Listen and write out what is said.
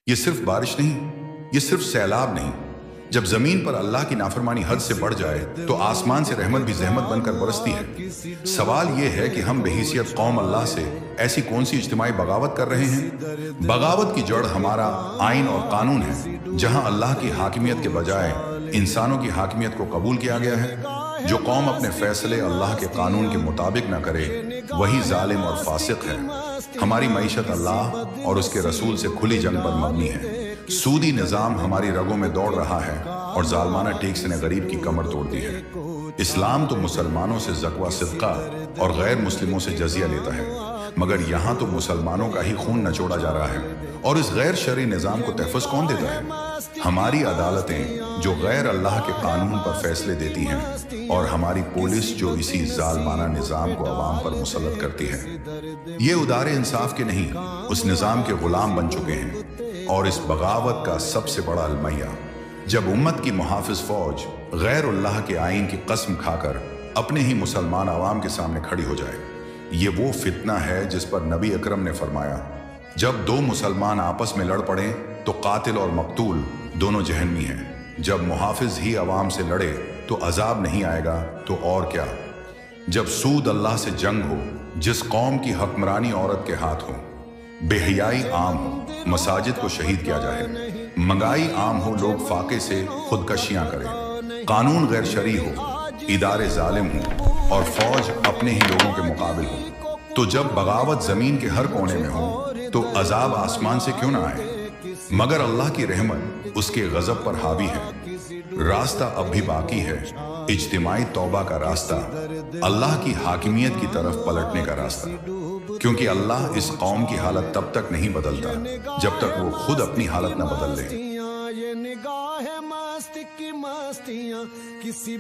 یہ صرف بارش نہیں، یہ صرف سیلاب نہیں۔ جب زمین پر اللہ کی نافرمانی حد سے بڑھ جائے تو آسمان سے رحمت بھی زحمت بن کر برستی ہے۔ سوال یہ ہے کہ ہم بحیثیت قوم اللہ سے ایسی کون سی اجتماعی بغاوت کر رہے ہیں؟ بغاوت کی جڑ ہمارا آئین اور قانون ہے، جہاں اللہ کی حاکمیت کے بجائے انسانوں کی حاکمیت کو قبول کیا گیا ہے۔ جو قوم اپنے فیصلے اللہ کے قانون کے مطابق نہ کرے وہی ظالم اور فاسق ہے۔ ہماری معیشت اللہ اور اس کے رسول سے کھلی جنگ پر مبنی ہے۔ سودی نظام ہماری رگوں میں دوڑ رہا ہے اور ظالمانہ ٹیکس نے غریب کی کمر توڑ دی ہے۔ اسلام تو مسلمانوں سے زکوہ صدقہ اور غیر مسلموں سے جزیہ لیتا ہے، مگر یہاں تو مسلمانوں کا ہی خون نچوڑا جا رہا ہے، اور اس غیر شرعی نظام کو تحفظ کون دیتا ہے؟ ہماری عدالتیں جو غیر اللہ کے قانون پر فیصلے دیتی ہیں، اور ہماری پولیس جو اسی ظالمانہ نظام کو عوام پر مسلط کرتی ہے۔ یہ ادارے انصاف کے نہیں، اس نظام کے غلام بن چکے ہیں۔ اور اس بغاوت کا سب سے بڑا المیہ جب امت کی محافظ فوج غیر اللہ کے آئین کی قسم کھا کر اپنے ہی مسلمان عوام کے سامنے کھڑی ہو جائے۔ یہ وہ فتنہ ہے جس پر نبی اکرم نے فرمایا، جب دو مسلمان آپس میں لڑ پڑیں تو قاتل اور مقتول دونوں جہنمی ہیں۔ جب محافظ ہی عوام سے لڑے تو عذاب نہیں آئے گا تو اور کیا؟ جب سود اللہ سے جنگ ہو، جس قوم کی حکمرانی عورت کے ہاتھ ہو، بے حیائی عام ہو، مساجد کو شہید کیا جائے، مہنگائی عام ہو، لوگ فاقے سے خودکشیاں کریں، قانون غیر شرعی ہو، ادارے ظالم ہوں اور فوج اپنے ہی لوگوں کے مقابل ہو، تو جب بغاوت زمین کے ہر کونے میں ہو تو عذاب آسمان سے کیوں نہ آئے؟ مگر اللہ کی رحمت اس کے غضب پر حاوی ہے۔ راستہ اب بھی باقی ہے، اجتماعی توبہ کا راستہ، اللہ کی حاکمیت کی طرف پلٹنے کا راستہ، کیونکہ اللہ اس قوم کی حالت تب تک نہیں بدلتا جب تک وہ خود اپنی حالت نہ بدل لے۔ یہ نگاہ مست کی مستیاں کسی